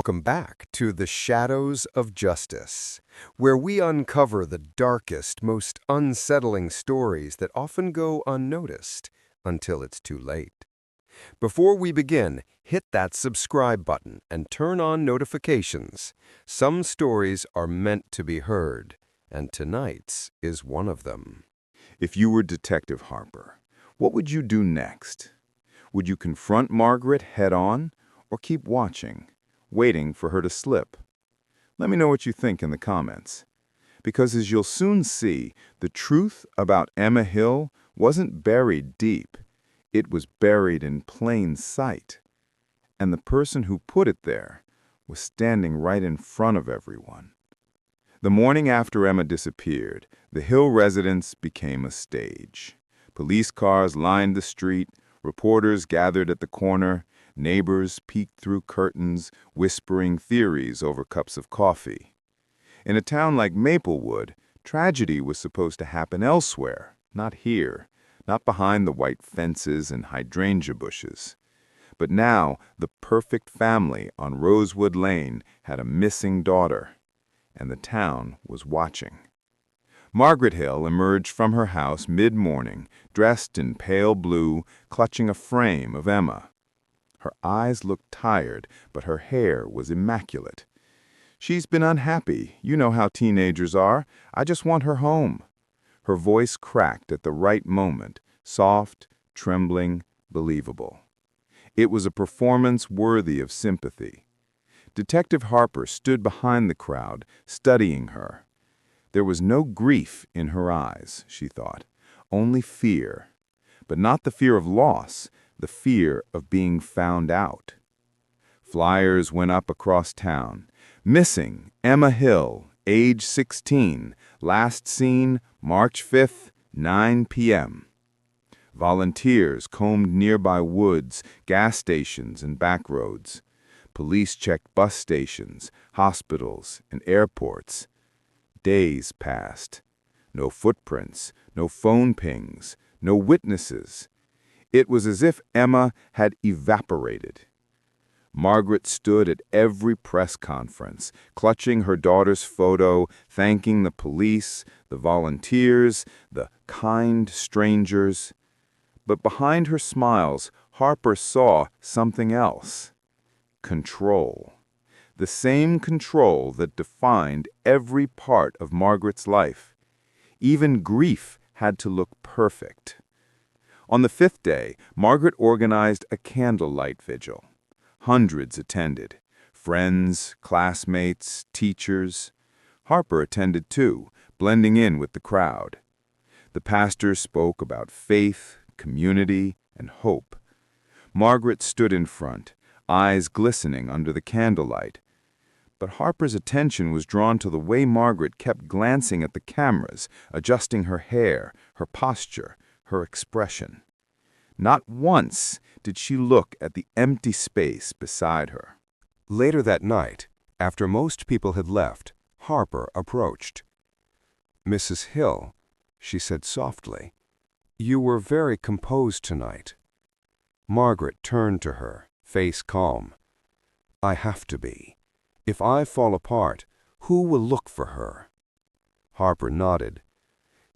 Welcome back to The Shadows of Justice, where we uncover the darkest, most unsettling stories that often go unnoticed until it's too late. Before we begin, hit that subscribe button and turn on notifications. Some stories are meant to be heard, and tonight's is one of them. If you were Detective Harper, what would you do next? Would you confront Margaret head-on or keep watching, waiting for her to slip? Let me know what you think in the comments. Because as you'll soon see, the truth about Emma Hill wasn't buried deep. It was buried in plain sight. And the person who put it there was standing right in front of everyone. The morning after Emma disappeared, the Hill residence became a stage. Police cars lined the street, reporters gathered at the corner, neighbors peeked through curtains, whispering theories over cups of coffee. In a town like Maplewood, tragedy was supposed to happen elsewhere, not here, not behind the white fences and hydrangea bushes. But now, the perfect family on Rosewood Lane had a missing daughter, and the town was watching. Margaret Hill emerged from her house mid-morning, dressed in pale blue, clutching a frame of Emma. Her eyes looked tired, but her hair was immaculate. "She's been unhappy. You know how teenagers are. I just want her home." Her voice cracked at the right moment, soft, trembling, believable. It was a performance worthy of sympathy. Detective Harper stood behind the crowd, studying her. There was no grief in her eyes, she thought, only fear. But not the fear of loss, the fear of being found out. Flyers went up across town. "Missing, Emma Hill, age 16, last seen March 5th, 9 p.m. Volunteers combed nearby woods, gas stations, and back roads. Police checked bus stations, hospitals, and airports. Days passed. No footprints, no phone pings, no witnesses. It was as if Emma had evaporated. Margaret stood at every press conference, clutching her daughter's photo, thanking the police, the volunteers, the kind strangers. But behind her smiles, Harper saw something else. Control. The same control that defined every part of Margaret's life. Even grief had to look perfect. On the fifth day, Margaret organized a candlelight vigil. Hundreds attended. Friends, classmates, teachers. Harper attended too, blending in with the crowd. The pastor spoke about faith, community, and hope. Margaret stood in front, eyes glistening under the candlelight. But Harper's attention was drawn to the way Margaret kept glancing at the cameras, adjusting her hair, her posture, her expression. Not once did she look at the empty space beside her. Later that night, after most people had left, Harper approached. "Mrs. Hill," she said softly, "you were very composed tonight." Margaret turned to her, face calm. "I have to be. If I fall apart, who will look for her?" Harper nodded.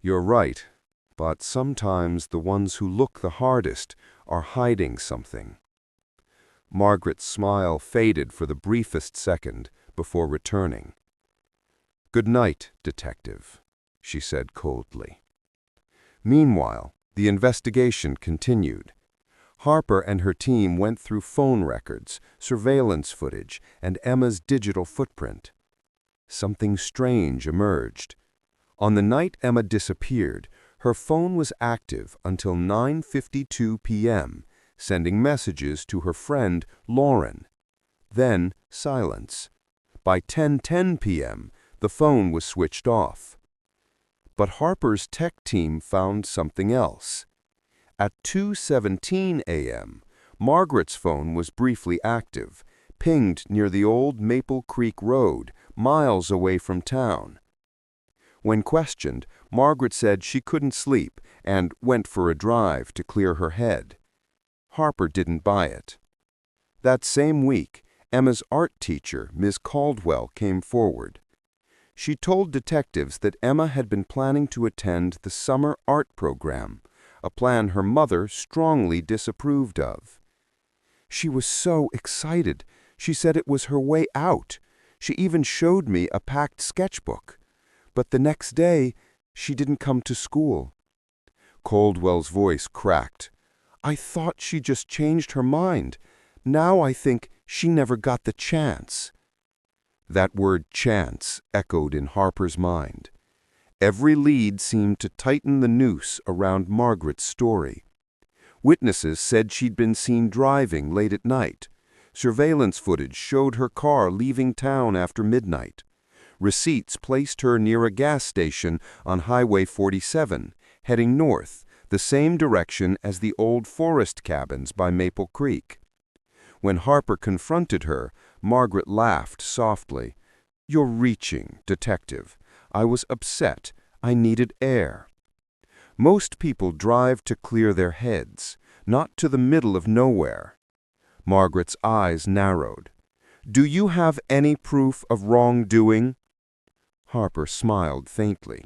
"You're right, but sometimes the ones who look the hardest are hiding something." Margaret's smile faded for the briefest second before returning. "Good night, Detective," she said coldly. Meanwhile, the investigation continued. Harper and her team went through phone records, surveillance footage, and Emma's digital footprint. Something strange emerged. On the night Emma disappeared, her phone was active until 9:52 p.m., sending messages to her friend Lauren. Then silence. By 10:10 p.m., the phone was switched off. But Harper's tech team found something else. At 2:17 a.m., Margaret's phone was briefly active, pinged near the old Maple Creek Road, miles away from town. When questioned, Margaret said she couldn't sleep and went for a drive to clear her head. Harper didn't buy it. That same week, Emma's art teacher, Miss Caldwell, came forward. She told detectives that Emma had been planning to attend the summer art program, a plan her mother strongly disapproved of. She was so excited. She said it was her way out. She even showed me a packed sketchbook. But the next day, she didn't come to school. Caldwell's voice cracked. I thought she just changed her mind. Now I think she never got the chance. That word chance echoed in Harper's mind. Every lead seemed to tighten the noose around Margaret's story. Witnesses said she'd been seen driving late at night. Surveillance footage showed her car leaving town after midnight. Receipts placed her near a gas station on Highway 47, heading north, the same direction as the old forest cabins by Maple Creek. When Harper confronted her, Margaret laughed softly. You're reaching, detective. I was upset. I needed air. Most people drive to clear their heads, not to the middle of nowhere. Margaret's eyes narrowed. Do you have any proof of wrongdoing? Harper smiled faintly.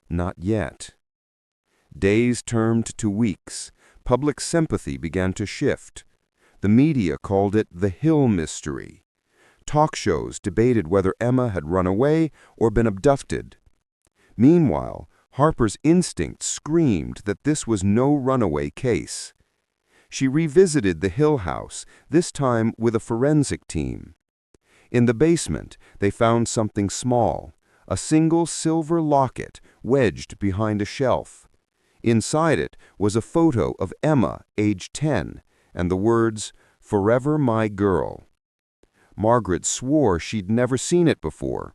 Not yet. Days turned to weeks. Public sympathy began to shift. The media called it the Hill mystery. Talk shows debated whether Emma had run away or been abducted. Meanwhile, Harper's instinct screamed that this was no runaway case. She revisited the Hill house, this time with a forensic team. In the basement, they found something small, a single silver locket wedged behind a shelf. Inside it was a photo of Emma, age 10, and the words, "Forever my girl." Margaret swore she'd never seen it before,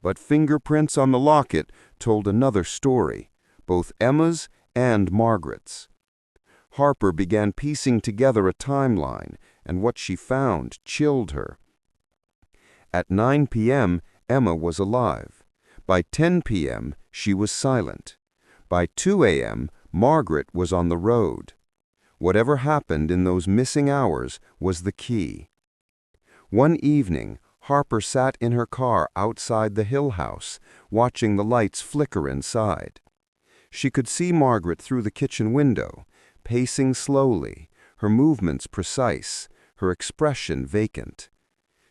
but fingerprints on the locket told another story, both Emma's and Margaret's. Harper began piecing together a timeline, and what she found chilled her. At 9 p.m., Emma was alive. By 10 p.m., she was silent. By 2 a.m., Margaret was on the road. Whatever happened in those missing hours was the key. One evening, Harper sat in her car outside the Hill house, watching the lights flicker inside. She could see Margaret through the kitchen window, pacing slowly, her movements precise, her expression vacant.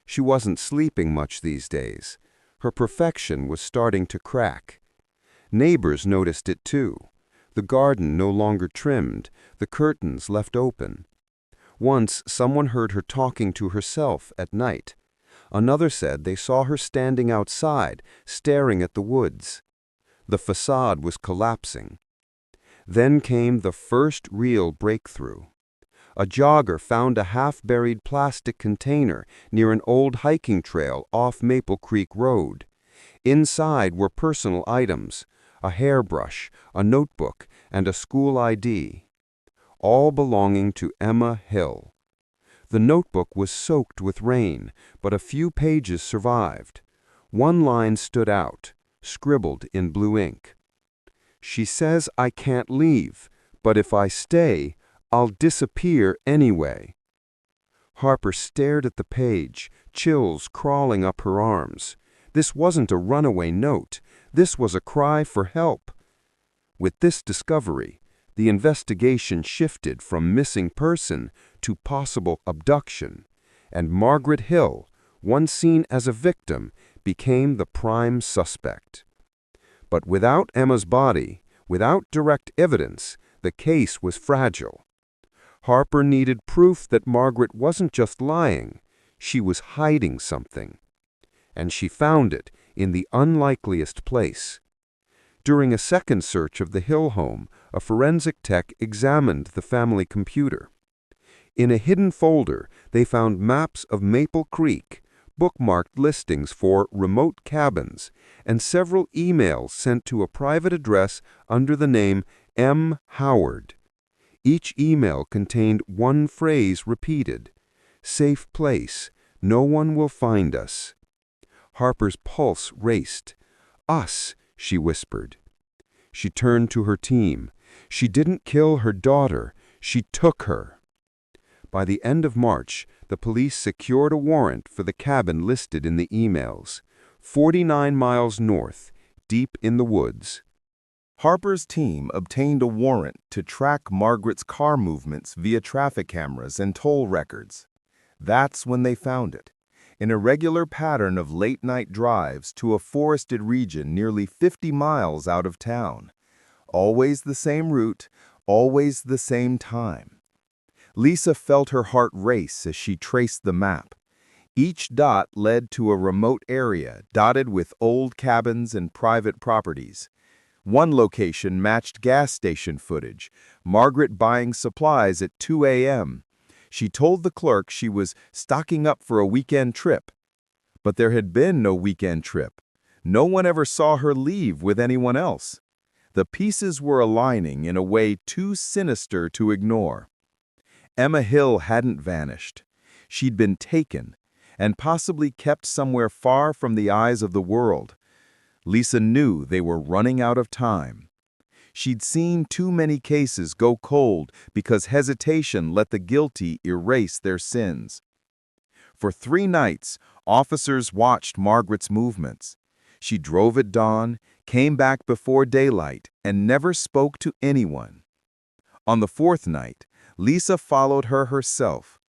She wasn't sleeping much these days. Her perfection was starting to crack. Neighbors noticed it too. The garden no longer trimmed, the curtains left open. Once someone heard her talking to herself at night. Another said they saw her standing outside, staring at the woods. The facade was collapsing. Then came the first real breakthrough. A jogger found a half-buried plastic container near an old hiking trail off Maple Creek Road. Inside were personal items, a hairbrush, a notebook, and a school ID, all belonging to Emma Hill. The notebook was soaked with rain, but a few pages survived. One line stood out, scribbled in blue ink. She says I can't leave, but if I stay, I'll disappear anyway. Harper stared at the page, chills crawling up her arms. This wasn't a runaway note. This was a cry for help. With this discovery, the investigation shifted from missing person to possible abduction, and Margaret Hill, once seen as a victim, became the prime suspect. But without Emma's body, without direct evidence, the case was fragile. Harper needed proof that Margaret wasn't just lying, she was hiding something. And she found it in the unlikeliest place. During a second search of the Hill home, a forensic tech examined the family computer. In a hidden folder, they found maps of Maple Creek, bookmarked listings for remote cabins, and several emails sent to a private address under the name M. Howard. Each email contained one phrase repeated, "Safe place, no one will find us." Harper's pulse raced. "Us," she whispered. She turned to her team. She didn't kill her daughter, she took her. By the end of March, the police secured a warrant for the cabin listed in the emails, 49 miles north, deep in the woods. Harper's team obtained a warrant to track Margaret's car movements via traffic cameras and toll records. That's when they found it, in a regular pattern of late-night drives to a forested region nearly 50 miles out of town. Always the same route, always the same time. Lisa felt her heart race as she traced the map. Each dot led to a remote area dotted with old cabins and private properties. One location matched gas station footage, Margaret buying supplies at 2 a.m. She told the clerk she was stocking up for a weekend trip. But there had been no weekend trip. No one ever saw her leave with anyone else. The pieces were aligning in a way too sinister to ignore. Emma Hill hadn't vanished. She'd been taken, and possibly kept somewhere far from the eyes of the world. Lisa knew they were running out of time. She'd seen too many cases go cold because hesitation let the guilty erase their sins. For 3 nights, officers watched Margaret's movements. She drove at dawn, came back before daylight, and never spoke to anyone. On the 4th night, Lisa followed her herself.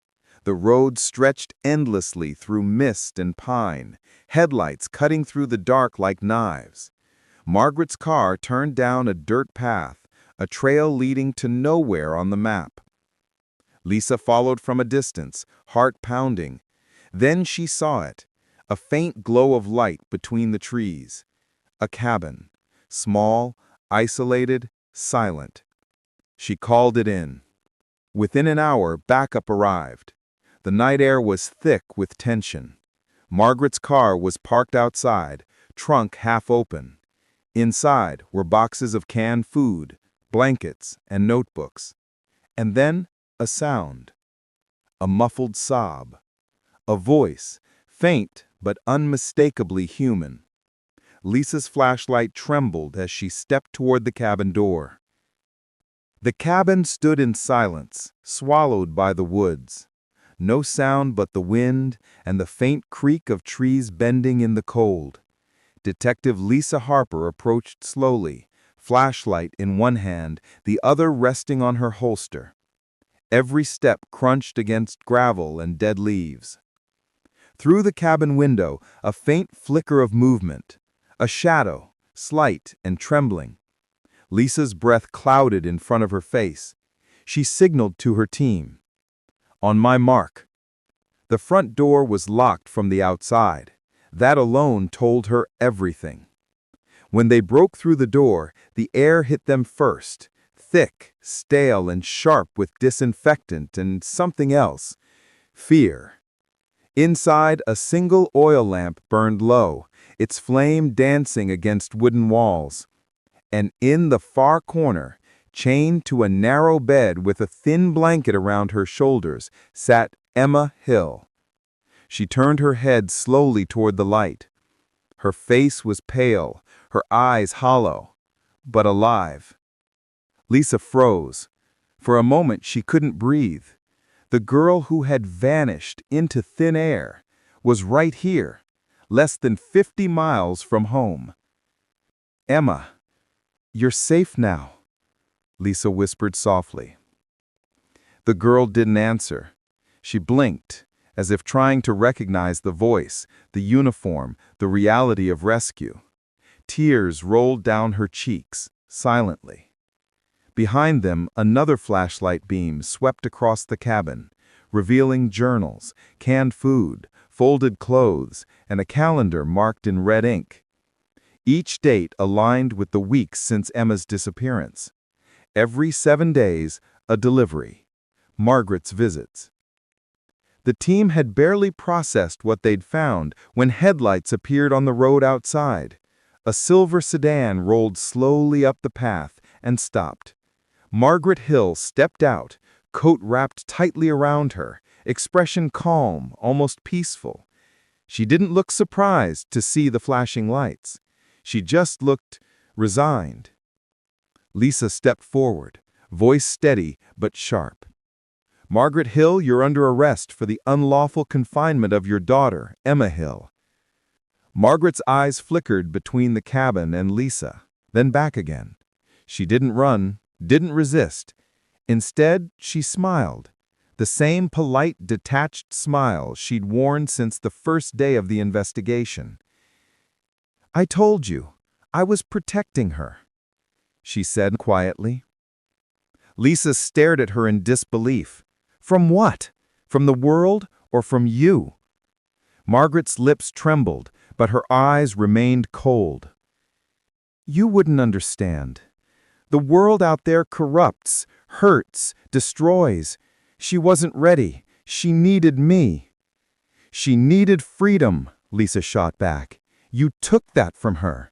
The road stretched endlessly through mist and pine, headlights cutting through the dark like knives. Margaret's car turned down a dirt path, a trail leading to nowhere on the map. Lisa followed from a distance, heart pounding. Then she saw it, a faint glow of light between the trees. A cabin, small, isolated, silent. She called it in. Within an hour, backup arrived. The night air was thick with tension. Margaret's car was parked outside, trunk half open. Inside were boxes of canned food, blankets, and notebooks. And then a sound. A muffled sob. A voice, faint but unmistakably human. Lisa's flashlight trembled as she stepped toward the cabin door. The cabin stood in silence, swallowed by the woods. No sound but the wind and the faint creak of trees bending in the cold. Detective Lisa Harper approached slowly, flashlight in one hand, the other resting on her holster. Every step crunched against gravel and dead leaves. Through the cabin window, a faint flicker of movement, a shadow, slight and trembling. Lisa's breath clouded in front of her face. She signaled to her team. On my mark. The front door was locked from the outside. That alone told her everything. When they broke through the door, the air hit them first, thick, stale, and sharp with disinfectant and something else. Fear. Inside, a single oil lamp burned low, its flame dancing against wooden walls. And in the far corner, chained to a narrow bed with a thin blanket around her shoulders, sat Emma Hill. She turned her head slowly toward the light. Her face was pale, her eyes hollow, but alive. Lisa froze. For a moment she couldn't breathe. The girl who had vanished into thin air was right here, less than 50 miles from home. Emma, you're safe now, Lisa whispered softly. The girl didn't answer. She blinked, as if trying to recognize the voice, the uniform, the reality of rescue. Tears rolled down her cheeks, silently. Behind them, another flashlight beam swept across the cabin, revealing journals, canned food, folded clothes, and a calendar marked in red ink. Each date aligned with the weeks since Emma's disappearance. Every 7 days, a delivery. Margaret's visits. The team had barely processed what they'd found when headlights appeared on the road outside. A silver sedan rolled slowly up the path and stopped. Margaret Hill stepped out, coat wrapped tightly around her, expression calm, almost peaceful. She didn't look surprised to see the flashing lights. She just looked resigned. Lisa stepped forward, voice steady but sharp. "Margaret Hill, you're under arrest for the unlawful confinement of your daughter, Emma Hill." Margaret's eyes flickered between the cabin and Lisa, then back again. She didn't run, didn't resist. Instead, she smiled. The same polite, detached smile she'd worn since the first day of the investigation. "I told you, I was protecting her," she said quietly. Lisa stared at her in disbelief. From what? From the world or from you? Margaret's lips trembled, but her eyes remained cold. "You wouldn't understand. The world out there corrupts, hurts, destroys. She wasn't ready. She needed me." "She needed freedom," Lisa shot back. "You took that from her."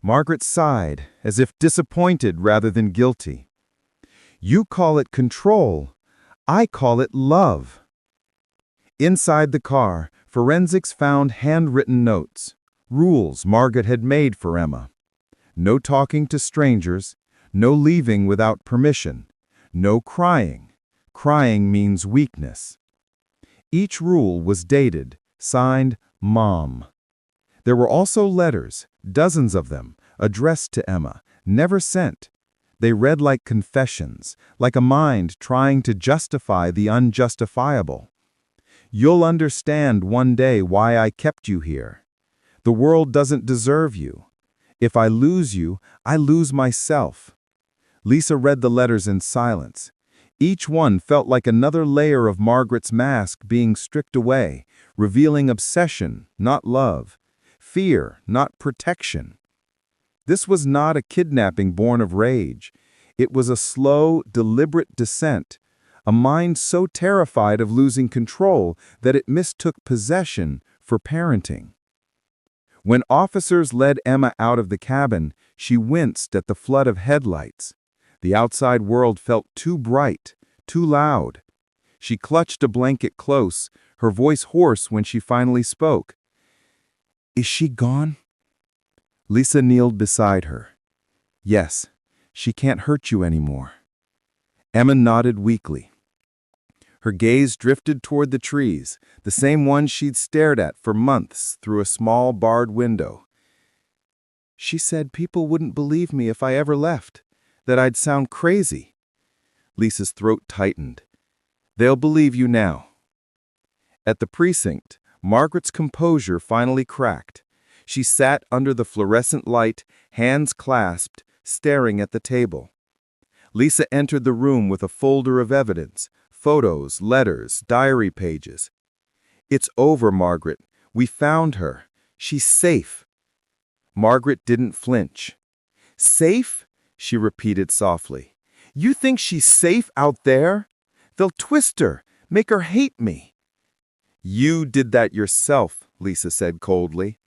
Margaret sighed, as if disappointed rather than guilty. "You call it control. I call it love." Inside the car, forensics found handwritten notes, rules Margaret had made for Emma. No talking to strangers, no leaving without permission, no crying. Crying means weakness. Each rule was dated, signed Mom. There were also letters, dozens of them, addressed to Emma, never sent. They read like confessions, like a mind trying to justify the unjustifiable. "You'll understand one day why I kept you here. The world doesn't deserve you. If I lose you, I lose myself." Lisa read the letters in silence. Each one felt like another layer of Margaret's mask being stripped away, revealing obsession, not love, fear, not protection. This was not a kidnapping born of rage. It was a slow, deliberate descent, a mind so terrified of losing control that it mistook possession for parenting. When officers led Emma out of the cabin, she winced at the flood of headlights. The outside world felt too bright, too loud. She clutched a blanket close, her voice hoarse when she finally spoke. "Is she gone?" Lisa kneeled beside her. "Yes, she can't hurt you anymore." Emma nodded weakly. Her gaze drifted toward the trees, the same ones she'd stared at for months through a small barred window. "She said people wouldn't believe me if I ever left, that I'd sound crazy." Lisa's throat tightened. "They'll believe you now." At the precinct, Margaret's composure finally cracked. She sat under the fluorescent light, hands clasped, staring at the table. Lisa entered the room with a folder of evidence, photos, letters, diary pages. "It's over, Margaret. We found her. She's safe." Margaret didn't flinch. "Safe?" she repeated softly. "You think she's safe out there? They'll twist her, make her hate me." "You did that yourself," Lisa said coldly.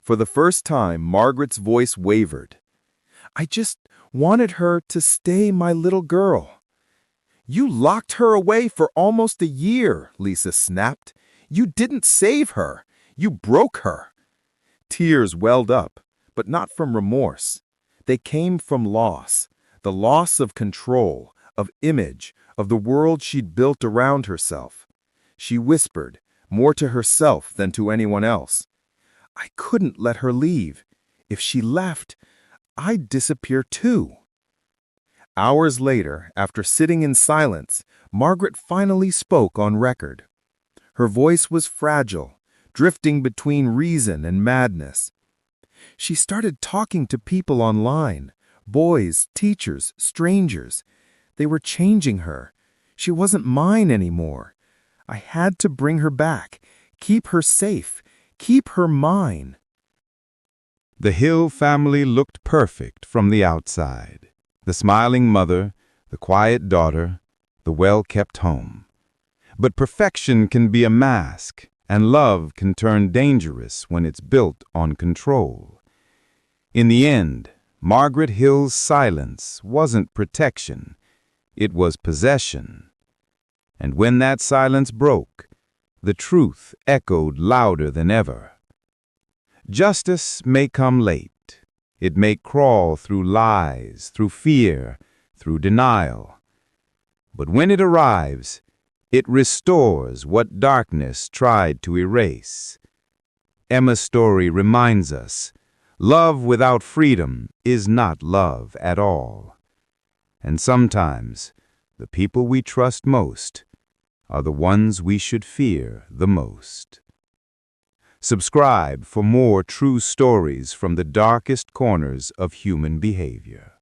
For the first time, Margaret's voice wavered. "I just wanted her to stay my little girl." "You locked her away for almost a year," Lisa snapped. "You didn't save her. You broke her." Tears welled up, but not from remorse. They came from loss, the loss of control, of image, of the world she'd built around herself. She whispered, more to herself than to anyone else, "I couldn't let her leave. If she left, I'd disappear too." Hours later, after sitting in silence, Margaret finally spoke on record. Her voice was fragile, drifting between reason and madness. She started talking to people online, boys, teachers, strangers. They were changing her. She wasn't mine anymore. I had to bring her back, keep her safe, keep her mine. The Hill family looked perfect from the outside. The smiling mother, the quiet daughter, the well-kept home. But perfection can be a mask, and love can turn dangerous when it's built on control. In the end, Margaret Hill's silence wasn't protection, it was possession. And when that silence broke, the truth echoed louder than ever. Justice may come late. It may crawl through lies, through fear, through denial. But when it arrives, it restores what darkness tried to erase. Emma's story reminds us, love without freedom is not love at all. And sometimes, the people we trust most are the ones we should fear the most. Subscribe for more true stories from the darkest corners of human behavior.